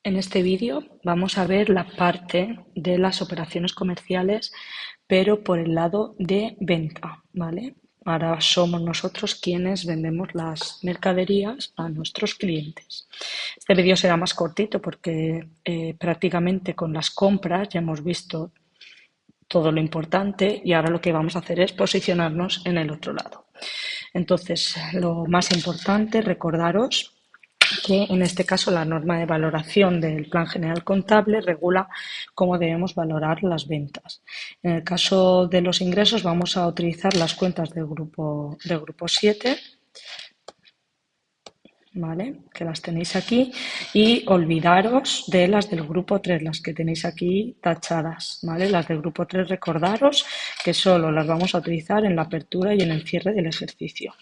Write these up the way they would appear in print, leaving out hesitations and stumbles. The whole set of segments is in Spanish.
En este vídeo vamos a ver la parte de las operaciones comerciales, pero por el lado de venta, ¿vale? Ahora somos nosotros quienes vendemos las mercaderías a nuestros clientes. Este vídeo será más cortito porque prácticamente con las compras ya hemos visto todo lo importante y ahora lo que vamos a hacer es posicionarnos en el otro lado. Entonces, lo más importante, recordaros que en este caso la norma de valoración del Plan General Contable regula cómo debemos valorar las ventas. En el caso de los ingresos vamos a utilizar las cuentas del grupo 7, ¿vale? Que las tenéis aquí, y olvidaros de las del grupo 3, las que tenéis aquí tachadas, ¿vale? Las del grupo 3, recordaros que solo las vamos a utilizar en la apertura y en el cierre del ejercicio.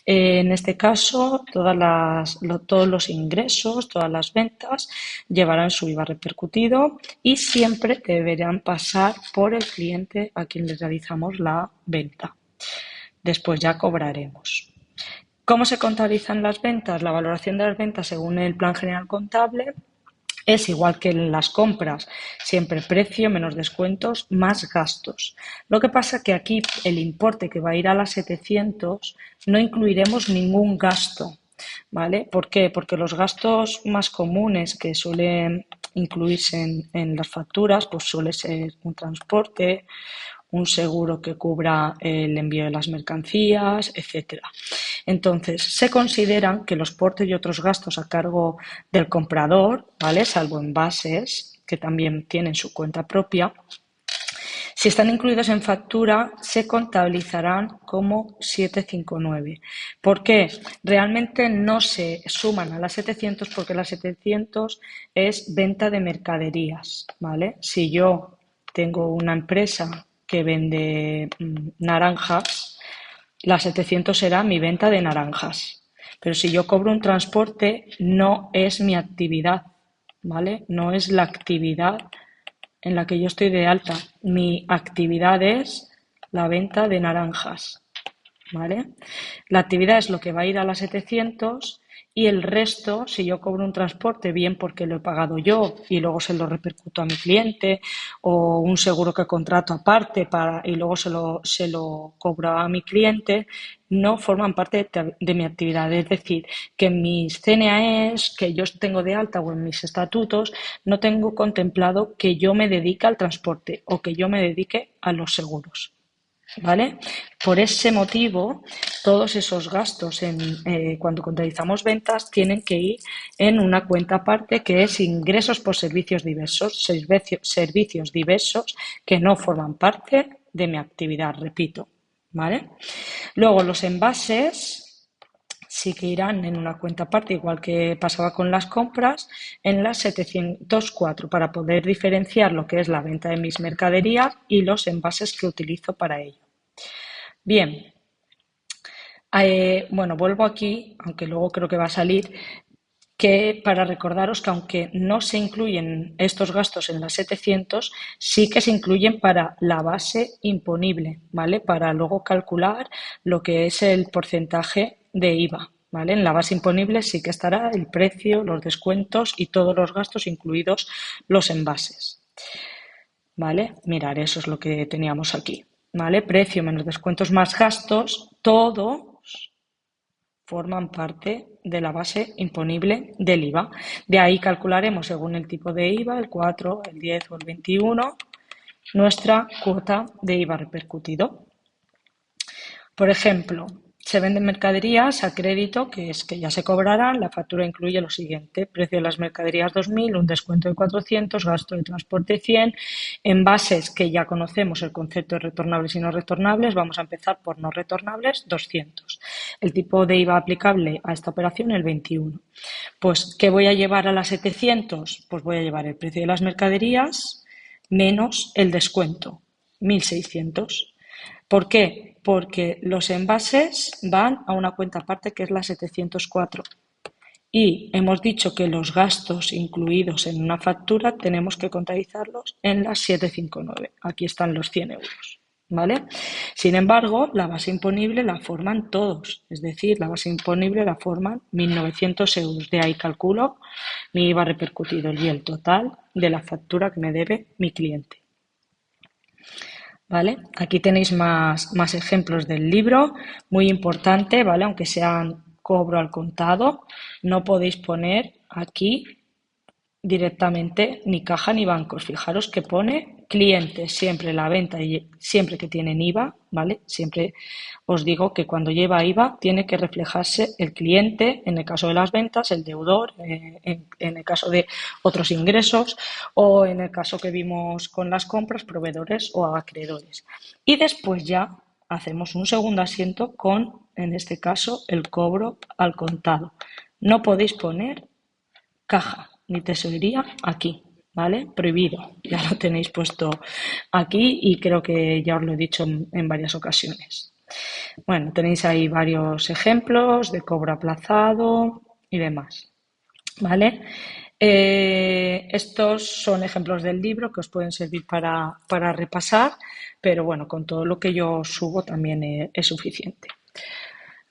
En este caso, todos los ingresos, todas las ventas llevarán su IVA repercutido y siempre deberán pasar por el cliente a quien le realizamos la venta. Después ya cobraremos. ¿Cómo se contabilizan las ventas? La valoración de las ventas según el Plan General Contable es igual que en las compras, siempre precio menos descuentos más gastos. Lo que pasa que aquí el importe que va a ir a las 700 no incluiremos ningún gasto, ¿vale? ¿Por qué? Porque los gastos más comunes que suelen incluirse en las facturas, pues suele ser un transporte, un seguro que cubra el envío de las mercancías, etcétera. Entonces, se consideran que los portes y otros gastos a cargo del comprador, ¿vale? Salvo envases, que también tienen su cuenta propia, si están incluidos en factura, se contabilizarán como 759. ¿Por qué? Realmente no se suman a las 700 porque las 700 es venta de mercaderías, ¿vale? Si yo tengo una empresa que vende naranjas, las 700 será mi venta de naranjas. Pero si yo cobro un transporte, no es mi actividad, ¿vale? No es la actividad en la que yo estoy de alta. Mi actividad es la venta de naranjas, ¿vale? La actividad es lo que va a ir a las 700 y el resto, si yo cobro un transporte, bien porque lo he pagado yo y luego se lo repercuto a mi cliente, o un seguro que contrato aparte y luego se lo cobro a mi cliente, no forman parte de mi actividad. Es decir, que en mis CNAEs que yo tengo de alta o en mis estatutos no tengo contemplado que yo me dedique al transporte o que yo me dedique a los seguros. ¿Vale? Por ese motivo, todos esos gastos cuando contabilizamos ventas tienen que ir en una cuenta aparte que es ingresos por servicios servicios diversos que no forman parte de mi actividad, repito. ¿Vale? Luego, los envases sí que irán en una cuenta aparte, igual que pasaba con las compras, en las 704, para poder diferenciar lo que es la venta de mis mercaderías y los envases que utilizo para ello. Bien, bueno, vuelvo aquí, aunque luego creo que va a salir, que para recordaros que aunque no se incluyen estos gastos en las 700, sí que se incluyen para la base imponible, ¿vale? Para luego calcular lo que es el porcentaje de IVA, ¿vale? En la base imponible sí que estará el precio, los descuentos y todos los gastos, incluidos los envases. ¿Vale? Mirar, eso es lo que teníamos aquí, ¿vale? Precio menos descuentos más gastos, todos forman parte de la base imponible del IVA. De ahí calcularemos, según el tipo de IVA, el 4, el 10 o el 21, nuestra cuota de IVA repercutido. Por ejemplo, se venden mercaderías a crédito, que es que ya se cobrarán. La factura incluye lo siguiente: precio de las mercaderías 2.000, un descuento de 400, gasto de transporte 100, envases que ya conocemos el concepto de retornables y no retornables. Vamos a empezar por no retornables, 200. El tipo de IVA aplicable a esta operación, el 21. Pues, ¿qué voy a llevar a las 700? Pues voy a llevar el precio de las mercaderías menos el descuento, 1.600. ¿Por qué? Porque los envases van a una cuenta aparte que es la 704. Y hemos dicho que los gastos incluidos en una factura tenemos que contabilizarlos en las 759. Aquí están los 100 euros. ¿vale? Sin embargo, la base imponible la forman todos, es decir, la base imponible la forman 1.900 euros. De ahí calculo mi IVA repercutido y el total de la factura que me debe mi cliente. ¿Vale? Aquí tenéis más ejemplos del libro, muy importante, ¿vale? Aunque sean cobro al contado, no podéis poner aquí directamente ni caja ni bancos. Fijaros que pone clientes siempre la venta y siempre que tienen IVA, ¿vale? Siempre os digo que cuando lleva IVA tiene que reflejarse el cliente, en el caso de las ventas, el deudor, en el caso de otros ingresos o en el caso que vimos con las compras, proveedores o acreedores. Y después ya hacemos un segundo asiento con, en este caso, el cobro al contado. No podéis poner caja ni tesorería aquí, ¿vale? Prohibido. Ya lo tenéis puesto aquí y creo que ya os lo he dicho en varias ocasiones. Bueno, tenéis ahí varios ejemplos de cobro aplazado y demás, ¿vale? Estos son ejemplos del libro que os pueden servir para repasar, pero bueno, con todo lo que yo subo también es suficiente.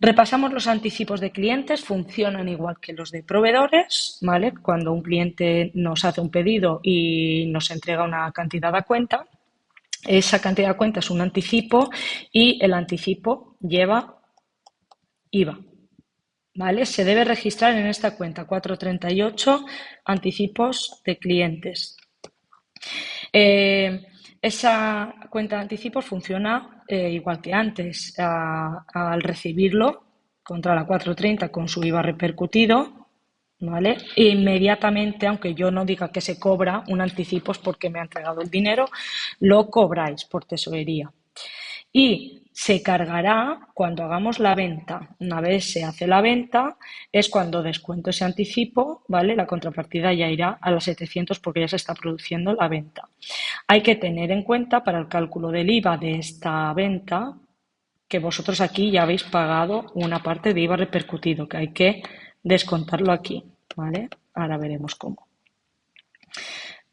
Repasamos los anticipos de clientes, funcionan igual que los de proveedores, ¿vale? Cuando un cliente nos hace un pedido y nos entrega una cantidad a cuenta, esa cantidad a cuenta es un anticipo y el anticipo lleva IVA, ¿vale? Se debe registrar en esta cuenta 438 anticipos de clientes. Esa cuenta de anticipos funciona igual que antes. Al recibirlo contra la 430 con su IVA repercutido, ¿vale? E inmediatamente, aunque yo no diga que se cobra un anticipo es porque me ha entregado el dinero, lo cobráis por tesorería. Y se cargará cuando hagamos la venta. Una vez se hace la venta, es cuando descuento ese anticipo, ¿vale? La contrapartida ya irá a los 700 porque ya se está produciendo la venta. Hay que tener en cuenta para el cálculo del IVA de esta venta que vosotros aquí ya habéis pagado una parte de IVA repercutido, que hay que descontarlo aquí, ¿vale? Ahora veremos cómo.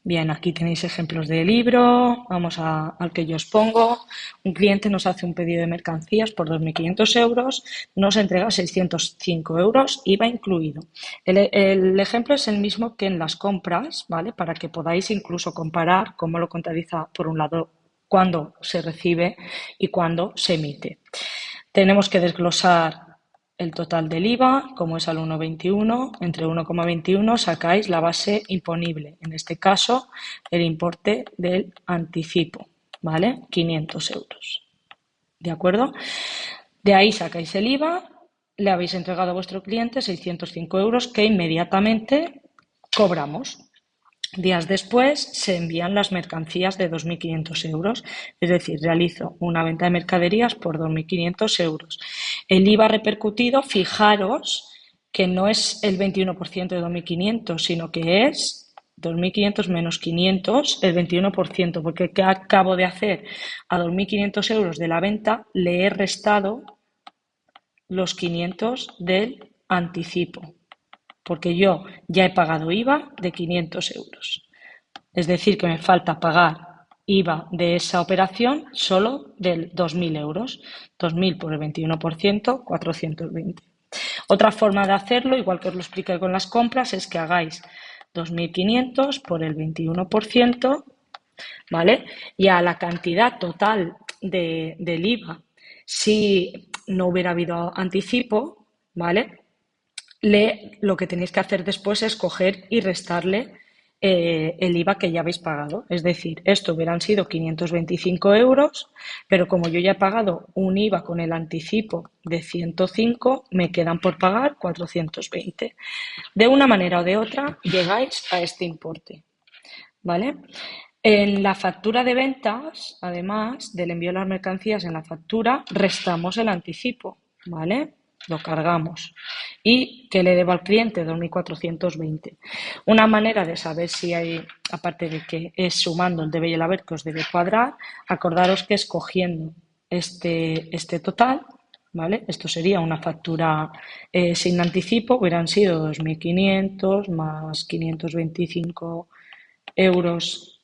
Bien, aquí tenéis ejemplos de libro. Vamos al que yo os pongo. Un cliente nos hace un pedido de mercancías por 2.500 euros, nos entrega 605 euros, IVA incluido. El ejemplo es el mismo que en las compras, ¿vale? Para que podáis incluso comparar cómo lo contabiliza, por un lado, cuándo se recibe y cuándo se emite. Tenemos que desglosar el total del IVA, como es al 1,21, entre 1,21 sacáis la base imponible, en este caso el importe del anticipo, ¿vale? 500 euros, ¿de acuerdo? De ahí sacáis el IVA, le habéis entregado a vuestro cliente 605 euros que inmediatamente cobramos. Días después se envían las mercancías de 2.500 euros, es decir, realizo una venta de mercaderías por 2.500 euros. El IVA repercutido, fijaros que no es el 21% de 2.500, sino que es 2.500 menos 500, el 21%, porque ¿qué acabo de hacer? A 2.500 euros de la venta le he restado los 500 del anticipo, porque yo ya he pagado IVA de 500 euros. Es decir, que me falta pagar IVA de esa operación solo de 2.000 euros. 2.000 por el 21%, 420. Otra forma de hacerlo, igual que os lo expliqué con las compras, es que hagáis 2.500 por el 21%, ¿vale? Y a la cantidad total del IVA, si no hubiera habido anticipo, ¿vale? Lo que tenéis que hacer después es coger y restarle el IVA que ya habéis pagado. Es decir, esto hubieran sido 525 euros, pero como yo ya he pagado un IVA con el anticipo de 105, me quedan por pagar 420. De una manera o de otra llegáis a este importe, ¿vale? En la factura de ventas, además del envío de las mercancías en la factura, restamos el anticipo, ¿vale? Lo cargamos. ¿Y qué le debo al cliente? 2.420. Una manera de saber si hay, aparte de que es sumando el debe y el haber que os debe cuadrar, acordaros que escogiendo este total, ¿vale? Esto sería una factura sin anticipo, hubieran sido 2.500 más 525 euros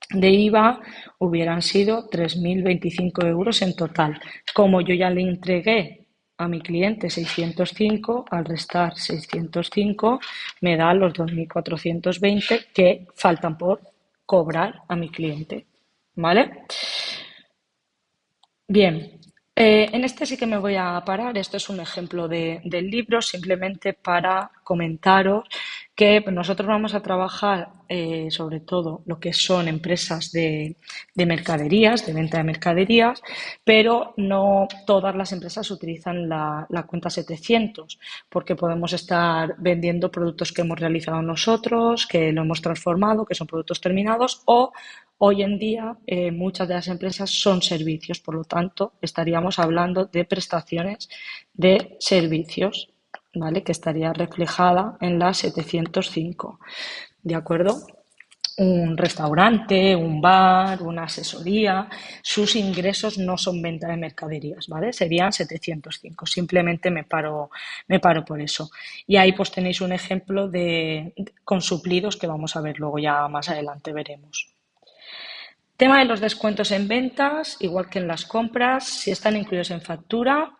de IVA hubieran sido 3.025 euros en total. Como yo ya le entregué a mi cliente 605, al restar 605 me da los 2.420 que faltan por cobrar a mi cliente. ¿Vale? Bien, en este sí que me voy a parar. Esto es un ejemplo del libro, simplemente para comentaros que nosotros vamos a trabajar sobre todo lo que son empresas de mercaderías, de venta de mercaderías, pero no todas las empresas utilizan la cuenta 700, porque podemos estar vendiendo productos que hemos realizado nosotros, que lo hemos transformado, que son productos terminados, o hoy en día muchas de las empresas son servicios, por lo tanto estaríamos hablando de prestaciones de servicios, ¿vale? Que estaría reflejada en la 705, ¿de acuerdo? Un restaurante, un bar, una asesoría, sus ingresos no son venta de mercaderías, ¿vale? Serían 705. Simplemente me paro por eso. Y ahí pues tenéis un ejemplo con suplidos que vamos a ver luego, ya más adelante veremos. Tema de los descuentos en ventas, igual que en las compras, si están incluidos en factura,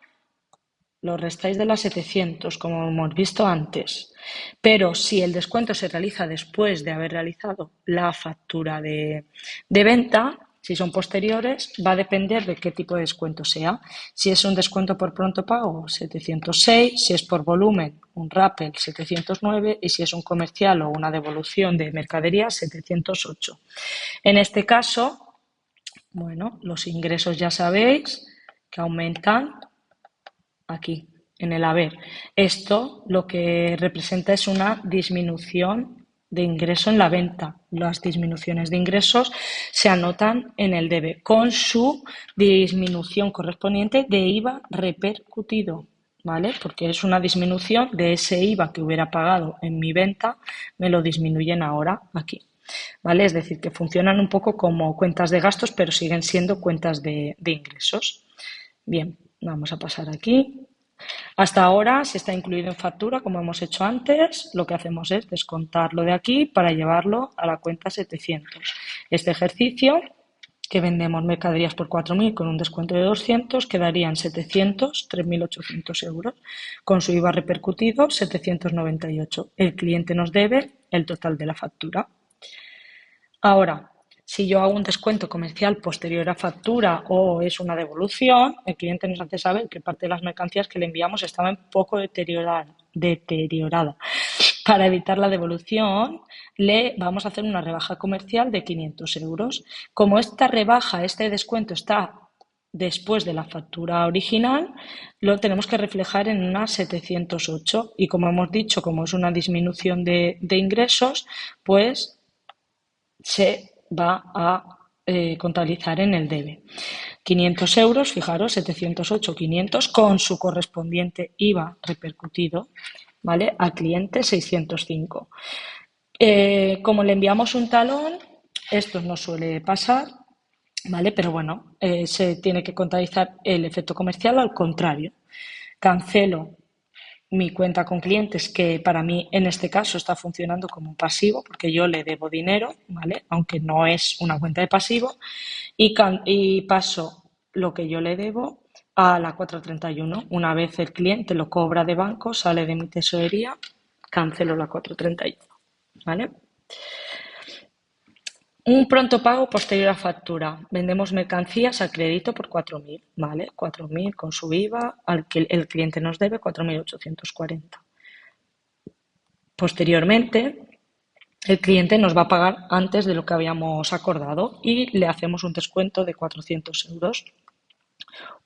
los restáis de las 700, como hemos visto antes. Pero si el descuento se realiza después de haber realizado la factura de venta, si son posteriores, va a depender de qué tipo de descuento sea. Si es un descuento por pronto pago, 706, si es por volumen, un rappel, 709, y si es un comercial o una devolución de mercadería, 708. En este caso, bueno, los ingresos ya sabéis que aumentan aquí, en el haber. Esto lo que representa es una disminución de ingreso en la venta. Las disminuciones de ingresos se anotan en el debe con su disminución correspondiente de IVA repercutido, ¿vale? Porque es una disminución de ese IVA que hubiera pagado en mi venta, me lo disminuyen ahora aquí. ¿Vale? Es decir, que funcionan un poco como cuentas de gastos, pero siguen siendo cuentas de ingresos. Bien, vamos a pasar aquí. Hasta ahora, si está incluido en factura, como hemos hecho antes, lo que hacemos es descontarlo de aquí para llevarlo a la cuenta 700. Este ejercicio, que vendemos mercaderías por 4.000 con un descuento de 200, quedarían 700, 3.800 euros. Con su IVA repercutido, 798. El cliente nos debe el total de la factura. Ahora, si yo hago un descuento comercial posterior a factura o es una devolución, el cliente nos hace saber que parte de las mercancías que le enviamos estaban poco deteriorada. Para evitar la devolución, le vamos a hacer una rebaja comercial de 500 euros. Como esta rebaja, este descuento está después de la factura original, lo tenemos que reflejar en una 708. Y como hemos dicho, como es una disminución de ingresos, pues se va a contabilizar en el debe. 500 euros, fijaros, 708, 500 con su correspondiente IVA repercutido, ¿vale? Al cliente 605. Como le enviamos un talón, esto no suele pasar, ¿vale? Pero bueno, se tiene que contabilizar el efecto comercial al contrario. Cancelo mi cuenta con clientes, que para mí en este caso está funcionando como un pasivo, porque yo le debo dinero, ¿vale? Aunque no es una cuenta de pasivo, y paso lo que yo le debo a la 431. Una vez el cliente lo cobra de banco, sale de mi tesorería, cancelo la 431, ¿vale? Un pronto pago posterior a factura. Vendemos mercancías a crédito por 4.000, ¿vale? 4.000 con su IVA, al que el cliente nos debe 4.840. Posteriormente, el cliente nos va a pagar antes de lo que habíamos acordado y le hacemos un descuento de 400 euros,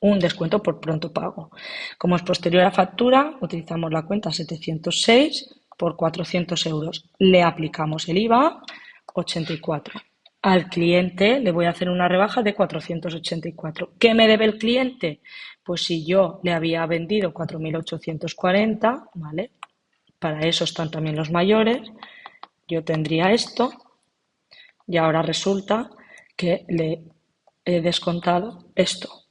un descuento por pronto pago. Como es posterior a factura, utilizamos la cuenta 706 por 400 euros. Le aplicamos el IVA 84. Al cliente le voy a hacer una rebaja de 484. ¿Qué me debe el cliente? Pues si yo le había vendido 4.840, ¿vale? Para eso están también los mayores. Yo tendría esto y ahora resulta que le he descontado esto.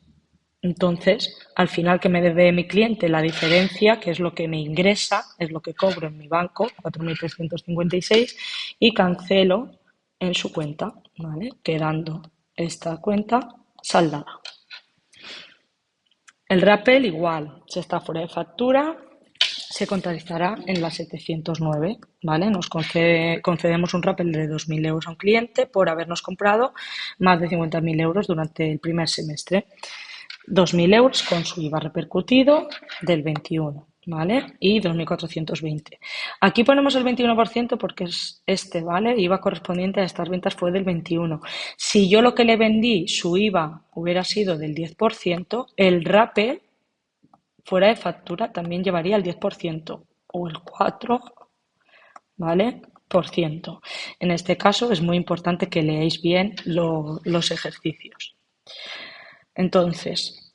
Entonces, al final, ¿qué me debe mi cliente? La diferencia, que es lo que me ingresa, es lo que cobro en mi banco, 4.356, y cancelo en su cuenta, ¿vale? Quedando esta cuenta saldada. El rappel igual, si está fuera de factura, se contabilizará en la 709, ¿vale? Concedemos un rappel de 2.000 euros a un cliente por habernos comprado más de 50.000 euros durante el primer semestre. 2.000 euros con su IVA repercutido del 21, ¿vale? Y 2.420. Aquí ponemos el 21% porque es este, ¿vale? IVA correspondiente a estas ventas fue del 21. Si yo lo que le vendí, su IVA hubiera sido del 10%, el rappel fuera de factura también llevaría el 10% o el 4%, ¿vale? Por ciento. En este caso es muy importante que leáis bien los ejercicios. Entonces,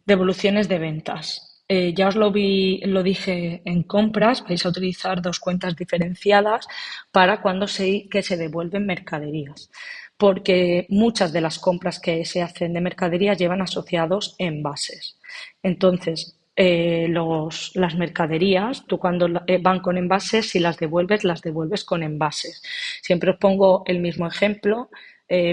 devoluciones de ventas. Ya os lo dije en compras, vais a utilizar dos cuentas diferenciadas para cuando se devuelven mercaderías, porque muchas de las compras que se hacen de mercaderías llevan asociados envases. Entonces, las mercaderías, tú cuando van con envases, si las devuelves con envases. Siempre os pongo el mismo ejemplo.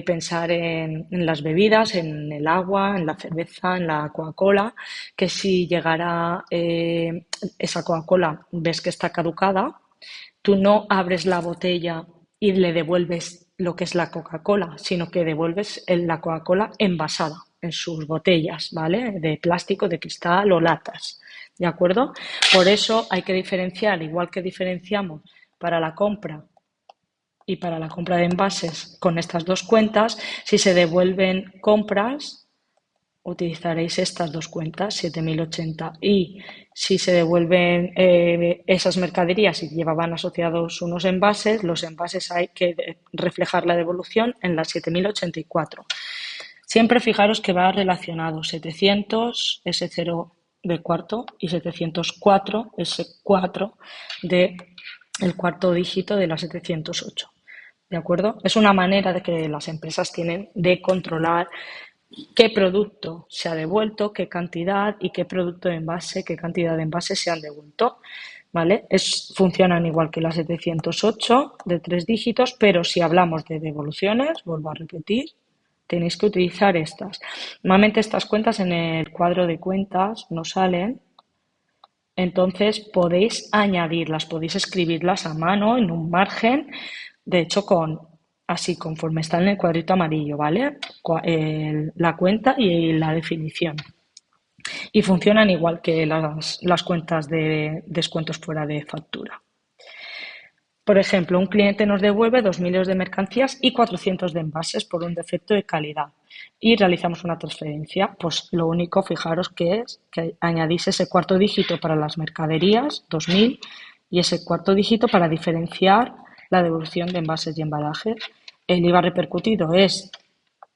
Pensar en las bebidas, en el agua, en la cerveza, en la Coca-Cola, que si llegara esa Coca-Cola, ves que está caducada, tú no abres la botella y le devuelves lo que es la Coca-Cola, sino que devuelves la Coca-Cola envasada en sus botellas, ¿vale? De plástico, de cristal o latas, ¿de acuerdo? Por eso hay que diferenciar, igual que diferenciamos para la compra y para la compra de envases con estas dos cuentas, si se devuelven compras, utilizaréis estas dos cuentas, 7.080. Y si se devuelven esas mercaderías y llevaban asociados unos envases, los envases hay que reflejar la devolución en las 7.084. Siempre fijaros que va relacionado 700, S0 de cuarto, y 704, S4 de el cuarto dígito de la 708. ¿De acuerdo? Es una manera de que las empresas tienen de controlar qué producto se ha devuelto, qué cantidad y qué producto de envase, qué cantidad de envases se han devuelto. ¿Vale? Funcionan igual que la 708 de 3 dígitos, pero si hablamos de devoluciones, vuelvo a repetir, tenéis que utilizar estas. Normalmente estas cuentas en el cuadro de cuentas no salen, entonces podéis añadirlas, podéis escribirlas a mano en un margen, de hecho así conforme está en el cuadrito amarillo, ¿vale? La cuenta y la definición. Y funcionan igual que las cuentas de descuentos fuera de factura. Por ejemplo, un cliente nos devuelve 2.000 euros de mercancías y 400 de envases por un defecto de calidad y realizamos una transferencia. Pues lo único, fijaros que es que añadís ese cuarto dígito para las mercaderías, 2.000, y ese cuarto dígito para diferenciar la devolución de envases y embalajes. El IVA repercutido es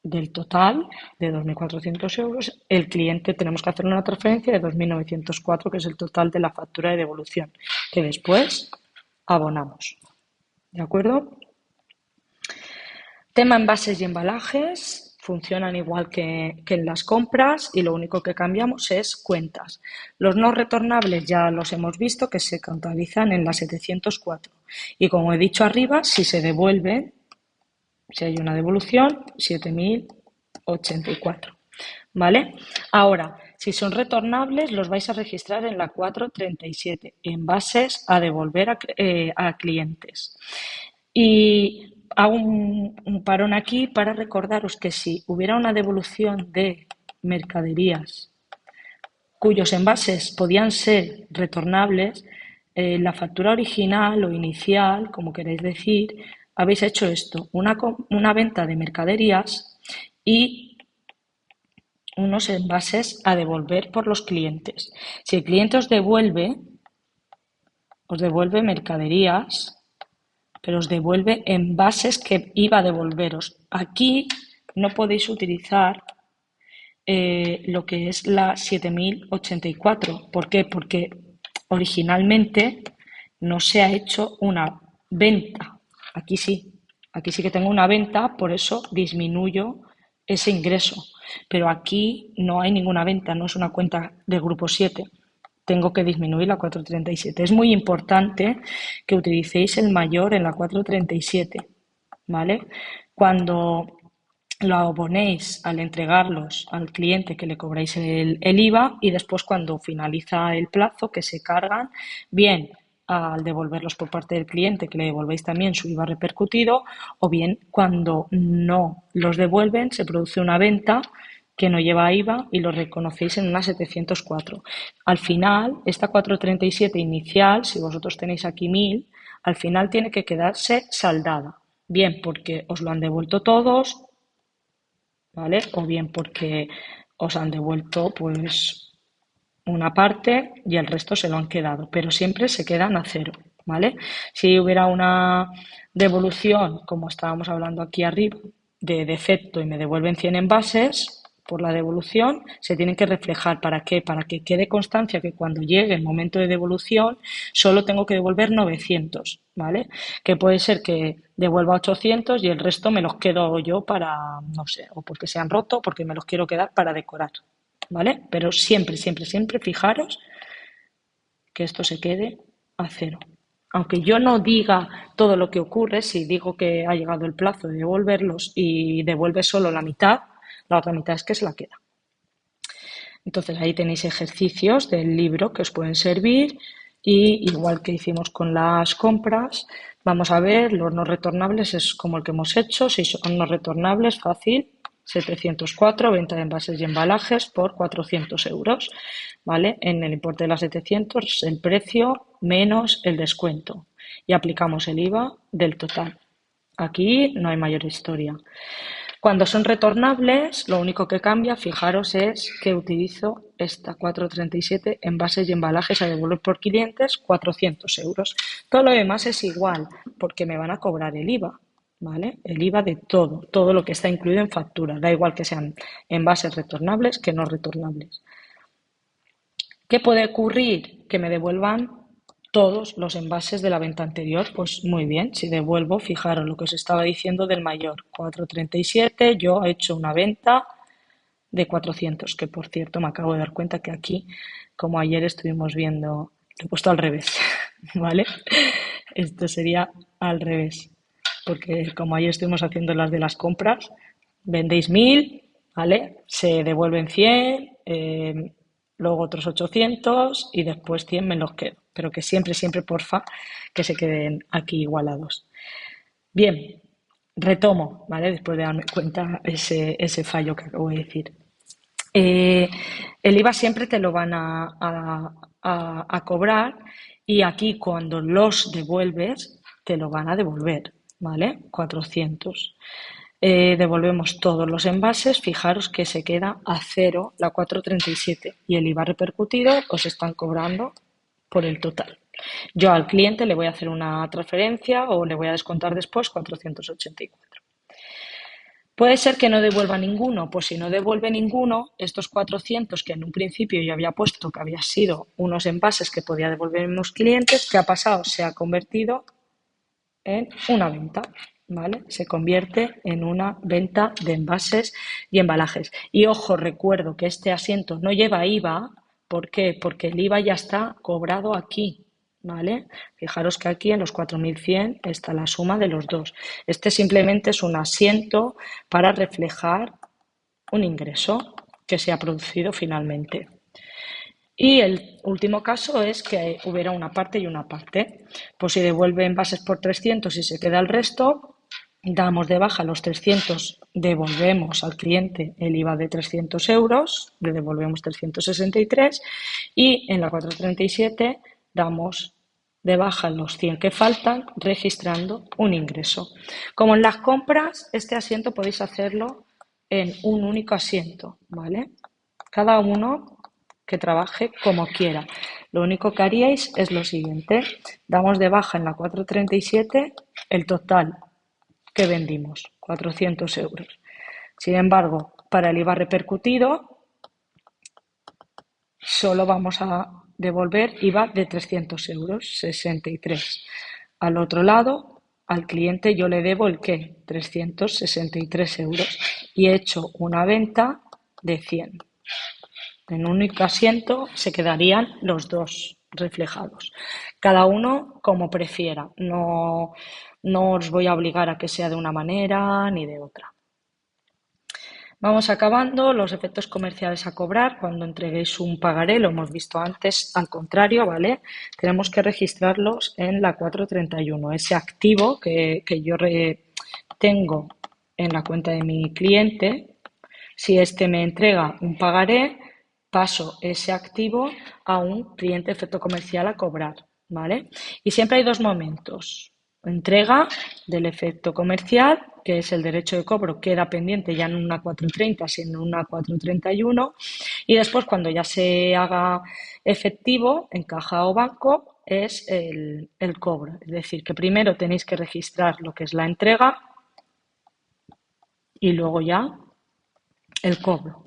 del total de 2.400 euros. El cliente tenemos que hacer una transferencia de 2.904, que es el total de la factura de devolución, que después abonamos. ¿De acuerdo? Tema envases y embalajes. Funcionan igual que en las compras y lo único que cambiamos es cuentas. Los no retornables ya los hemos visto que se contabilizan en la 704. Y como he dicho arriba, si se devuelven, si hay una devolución, 7.084. ¿Vale? Ahora, si son retornables, los vais a registrar en la 437, envases a devolver a clientes. Y hago un parón aquí para recordaros que si hubiera una devolución de mercaderías cuyos envases podían ser retornables, la factura original o inicial, como queréis decir, habéis hecho esto, una venta de mercaderías y unos envases a devolver por los clientes. Si el cliente os devuelve mercaderías, pero os devuelve envases que iba a devolveros. Aquí no podéis utilizar lo que es la 7.084. ¿Por qué? Porque originalmente no se ha hecho una venta. Aquí sí que tengo una venta, por eso disminuyo ese ingreso. Pero aquí no hay ninguna venta, no es una cuenta de grupo 7. tengo que disminuir la 437. Es muy importante que utilicéis el mayor en la 437, ¿vale? Cuando lo abonéis al entregarlos al cliente, que le cobráis el IVA, y después cuando finaliza el plazo, que se cargan, bien al devolverlos por parte del cliente, que le devolvéis también su IVA repercutido, o bien cuando no los devuelven, se produce una venta que no lleva IVA y lo reconocéis en una 704. Al final, esta 437 inicial, si vosotros tenéis aquí 1000, al final tiene que quedarse saldada. Bien porque os lo han devuelto todos, ¿vale? O bien porque os han devuelto pues una parte y el resto se lo han quedado, pero siempre se quedan a cero, ¿vale? Si hubiera una devolución, como estábamos hablando aquí arriba, de defecto y me devuelven 100 envases por la devolución, se tienen que reflejar. ¿Para qué? Para que quede constancia que cuando llegue el momento de devolución solo tengo que devolver 900, ¿vale? Que puede ser que devuelva 800 y el resto me los quedo yo para, no sé, o porque se han roto o porque me los quiero quedar para decorar, ¿vale? Pero siempre, siempre, siempre fijaros que esto se quede a cero. Aunque yo no diga todo lo que ocurre, si digo que ha llegado el plazo de devolverlos y devuelve solo la mitad, la otra mitad es que se la queda. Entonces ahí tenéis ejercicios del libro que os pueden servir y igual que hicimos con las compras, vamos a ver, los no retornables es como el que hemos hecho, si son no retornables, fácil, 704, venta de envases y embalajes por 400 euros, ¿vale? En el importe de las 700, el precio menos el descuento y aplicamos el IVA del total. Aquí no hay mayor historia. Cuando son retornables, lo único que cambia, fijaros, es que utilizo esta 437 envases y embalajes a devolver por clientes, 400 euros. Todo lo demás es igual, porque me van a cobrar el IVA, ¿vale? El IVA de todo, todo lo que está incluido en factura. Da igual que sean envases retornables que no retornables. ¿Qué puede ocurrir? Que me devuelvan todos los envases de la venta anterior. Pues muy bien, si devuelvo, fijaros lo que os estaba diciendo del mayor, 437, yo he hecho una venta de 400, que por cierto me acabo de dar cuenta que aquí, como ayer estuvimos viendo, lo he puesto al revés, ¿vale? Esto sería al revés, porque como ayer estuvimos haciendo las de las compras, vendéis 1000, ¿vale? Se devuelven 100, luego otros 800 y después 100 me los quedo. Pero que siempre, siempre, porfa, que se queden aquí igualados. Bien, retomo, ¿vale? Después de darme cuenta ese fallo que acabo de decir. El IVA siempre te lo van a cobrar y aquí cuando los devuelves te lo van a devolver, ¿vale? 400. Devolvemos todos los envases, fijaros que se queda a cero la 437 y el IVA repercutido os están cobrando por el total. Yo al cliente le voy a hacer una transferencia o le voy a descontar después 484. Puede ser que no devuelva ninguno, pues si no devuelve ninguno, estos 400 que en un principio yo había puesto que había sido unos envases que podía devolver unos clientes, ¿qué ha pasado? Se ha convertido en una venta, ¿vale? Se convierte en una venta de envases y embalajes. Y ojo, recuerdo que este asiento no lleva IVA, ¿por qué? Porque el IVA ya está cobrado aquí, ¿vale? Fijaros que aquí en los 4100 está la suma de los dos. Este simplemente es un asiento para reflejar un ingreso que se ha producido finalmente. Y el último caso es que hubiera una parte y una parte. Pues si devuelve envases por 300 y se queda el resto, damos de baja los 300, devolvemos al cliente el IVA de 300 euros, le devolvemos 363 y en la 437 damos de baja los 100 que faltan, registrando un ingreso. Como en las compras, este asiento podéis hacerlo en un único asiento, ¿vale? Cada uno que trabaje como quiera. Lo único que haríais es lo siguiente. Damos de baja en la 437 el total que vendimos, 400 euros. Sin embargo, para el IVA repercutido, solo vamos a devolver IVA de 300 euros, 63. Al otro lado, al cliente yo le debo el qué, 363 euros y he hecho una venta de 100. En un único asiento se quedarían los dos reflejados. Cada uno como prefiera. No, no os voy a obligar a que sea de una manera ni de otra. Vamos acabando. Los efectos comerciales a cobrar cuando entreguéis un pagaré, lo hemos visto antes, al contrario, ¿vale? Tenemos que registrarlos en la 431. Ese activo que yo tengo en la cuenta de mi cliente, si este me entrega un pagaré, paso ese activo a un cliente efecto comercial a cobrar, ¿vale? Y siempre hay dos momentos. Entrega del efecto comercial, que es el derecho de cobro, queda pendiente ya en una 430, sino en una 431. Y después, cuando ya se haga efectivo en caja o banco, es el cobro. Es decir, que primero tenéis que registrar lo que es la entrega y luego ya el cobro.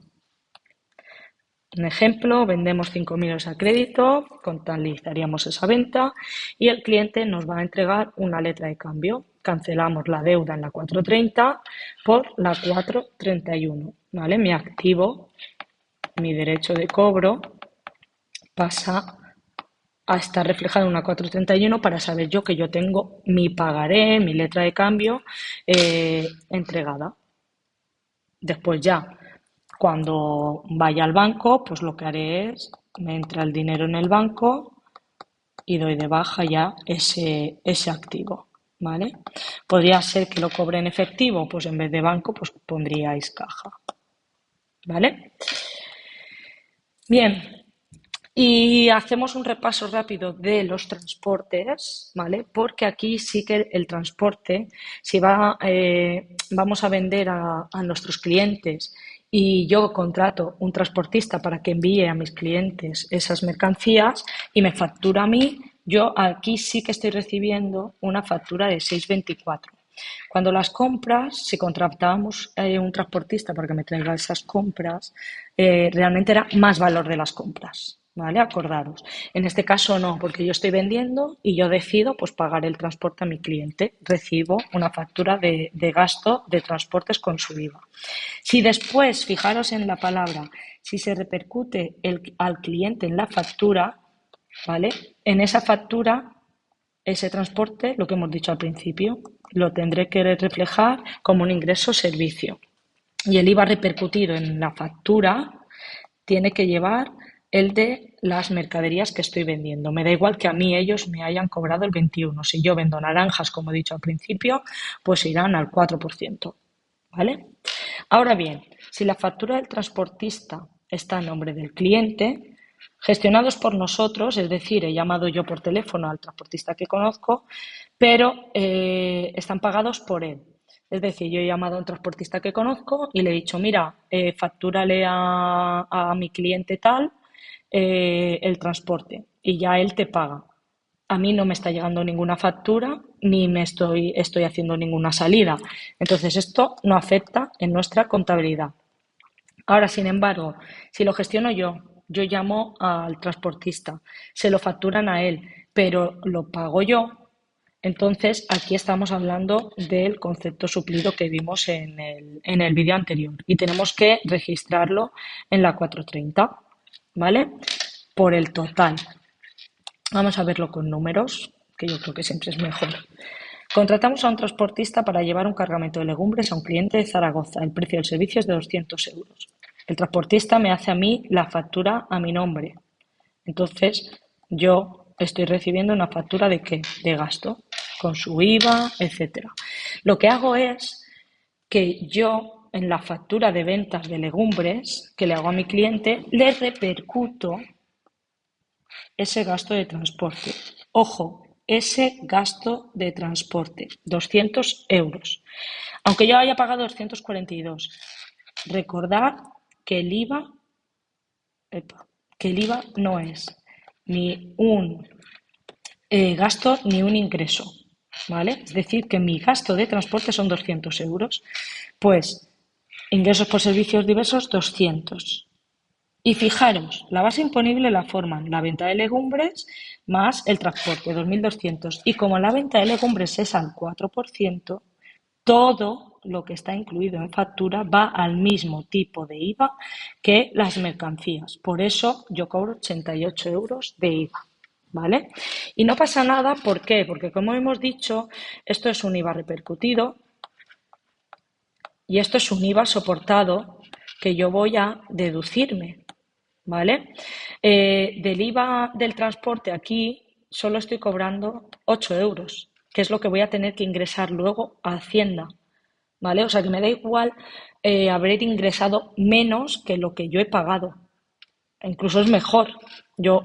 Un ejemplo, vendemos 5.000 euros a crédito, contabilizaríamos esa venta y el cliente nos va a entregar una letra de cambio. Cancelamos la deuda en la 430 por la 431, ¿vale? Mi activo, mi derecho de cobro pasa a estar reflejado en una 431 para saber yo que yo tengo mi pagaré, mi letra de cambio entregada. Después ya, cuando vaya al banco, pues lo que haré es, me entra el dinero en el banco y doy de baja ya ese activo, ¿vale? Podría ser que lo cobre en efectivo, pues en vez de banco, pues pondríais caja, ¿vale? Bien, y hacemos un repaso rápido de los transportes, ¿vale? Porque aquí sí que el transporte, si vamos a vender a nuestros clientes y yo contrato un transportista para que envíe a mis clientes esas mercancías y me factura a mí, yo aquí sí que estoy recibiendo una factura de 6,24. Cuando las compras, si contratábamos un transportista para que me traiga esas compras, realmente era más valor de las compras, ¿vale? Acordaros. En este caso no, porque yo estoy vendiendo y yo decido pues pagar el transporte a mi cliente. Recibo una factura de gasto de transportes con su IVA. Si después, fijaros en la palabra, si se repercute al cliente en la factura, ¿vale? En esa factura ese transporte, lo que hemos dicho al principio, lo tendré que reflejar como un ingreso servicio. Y el IVA repercutido en la factura tiene que llevar el de las mercaderías que estoy vendiendo. Me da igual que a mí ellos me hayan cobrado el 21. Si yo vendo naranjas, como he dicho al principio, pues irán al 4%. ¿Vale? Ahora bien, si la factura del transportista está a nombre del cliente, gestionados por nosotros, es decir, he llamado yo por teléfono al transportista que conozco, pero están pagados por él. Es decir, yo he llamado a un transportista que conozco y le he dicho, mira, factúrale a mi cliente tal el transporte y ya él te paga. A mí no me está llegando ninguna factura ni me estoy haciendo ninguna salida. Entonces, esto no afecta en nuestra contabilidad. Ahora, sin embargo, si lo gestiono yo llamo al transportista, se lo facturan a él, pero lo pago yo. Entonces, aquí estamos hablando del concepto suplido que vimos en el vídeo anterior y tenemos que registrarlo en la 430, ¿vale? Por el total. Vamos a verlo con números, que yo creo que siempre es mejor. Contratamos a un transportista para llevar un cargamento de legumbres a un cliente de Zaragoza. El precio del servicio es de 200 euros. El transportista me hace a mí la factura a mi nombre. Entonces, yo estoy recibiendo una factura ¿de qué? De gasto, con su IVA, etcétera. Lo que hago es que yo, en la factura de ventas de legumbres que le hago a mi cliente, le repercuto ese gasto de transporte. Ojo, ese gasto de transporte, 200 euros. Aunque yo haya pagado 242, recordad que el IVA, no es ni un gasto ni un ingreso, ¿vale? Es decir, que mi gasto de transporte son 200 euros. Pues ingresos por servicios diversos, 200. Y fijaros, la base imponible la forman la venta de legumbres más el transporte, 2.200. Y como la venta de legumbres es al 4%, todo lo que está incluido en factura va al mismo tipo de IVA que las mercancías. Por eso yo cobro 88 euros de IVA. ¿Vale? Y no pasa nada, ¿por qué? Porque como hemos dicho, esto es un IVA repercutido y esto es un IVA soportado que yo voy a deducirme, ¿vale? Del IVA del transporte aquí solo estoy cobrando 8 euros, que es lo que voy a tener que ingresar luego a Hacienda, ¿vale? O sea que me da igual haber ingresado menos que lo que yo he pagado. Incluso es mejor. Yo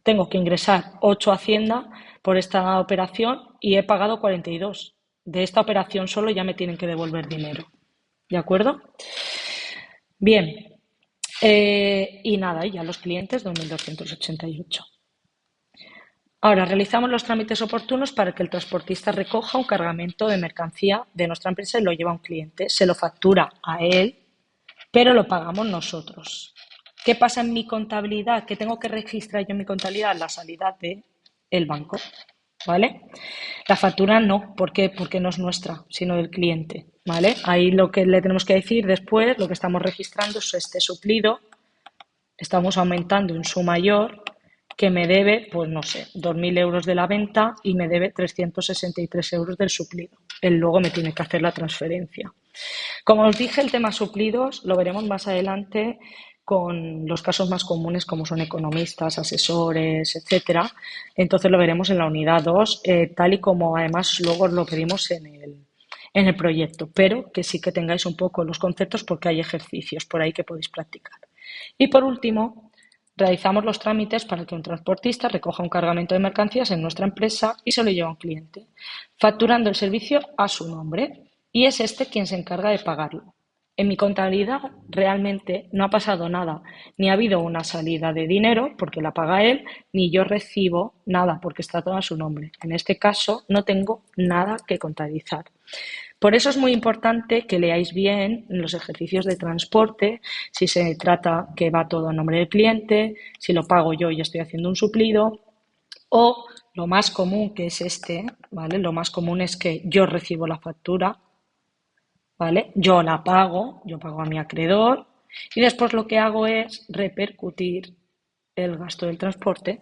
tengo que ingresar 8 a Hacienda por esta operación y he pagado 42. De esta operación solo ya me tienen que devolver dinero. ¿De acuerdo? Bien. Y nada, y ya los clientes 2.288. Ahora, realizamos los trámites oportunos para que el transportista recoja un cargamento de mercancía de nuestra empresa y lo lleva a un cliente. Se lo factura a él, pero lo pagamos nosotros. ¿Qué pasa en mi contabilidad? ¿Qué tengo que registrar yo en mi contabilidad? La salida del banco, ¿vale? La factura no, ¿por qué? Porque no es nuestra, sino del cliente, ¿vale? Ahí lo que le tenemos que decir después, lo que estamos registrando es este suplido, estamos aumentando en su mayor, que me debe, pues no sé, 2.000 euros de la venta y me debe 363 euros del suplido. Él luego me tiene que hacer la transferencia. Como os dije, el tema suplidos lo veremos más adelante con los casos más comunes como son economistas, asesores, etcétera. Entonces lo veremos en la unidad 2, tal y como además luego lo pedimos en el proyecto, pero que sí que tengáis un poco los conceptos porque hay ejercicios por ahí que podéis practicar. Y por último, realizamos los trámites para que un transportista recoja un cargamento de mercancías en nuestra empresa y se lo lleve a un cliente, facturando el servicio a su nombre y es este quien se encarga de pagarlo. En mi contabilidad realmente no ha pasado nada, ni ha habido una salida de dinero porque la paga él, ni yo recibo nada porque está todo a su nombre. En este caso no tengo nada que contabilizar. Por eso es muy importante que leáis bien los ejercicios de transporte, si se trata que va todo a nombre del cliente, si lo pago yo y estoy haciendo un suplido, o lo más común que es este, ¿vale? Lo más común es que yo recibo la factura, ¿vale? Yo pago a mi acreedor y después lo que hago es repercutir el gasto del transporte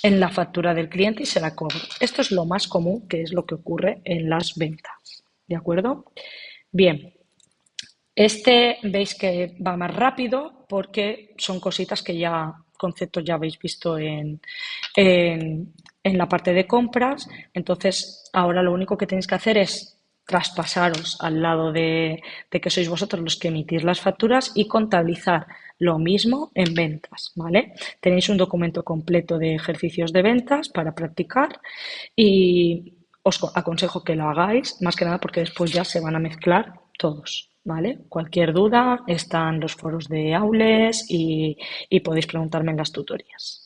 en la factura del cliente y se la cobro. Esto es lo más común, que es lo que ocurre en las ventas. ¿De acuerdo? Bien, este veis que va más rápido porque son cositas que ya, conceptos ya habéis visto en la parte de compras. Entonces, ahora lo único que tenéis que hacer es traspasaros al lado de que sois vosotros los que emitís las facturas y contabilizar lo mismo en ventas, ¿vale? Tenéis un documento completo de ejercicios de ventas para practicar y os aconsejo que lo hagáis, más que nada porque después ya se van a mezclar todos, ¿vale? Cualquier duda, están los foros de Aules y podéis preguntarme en las tutorías.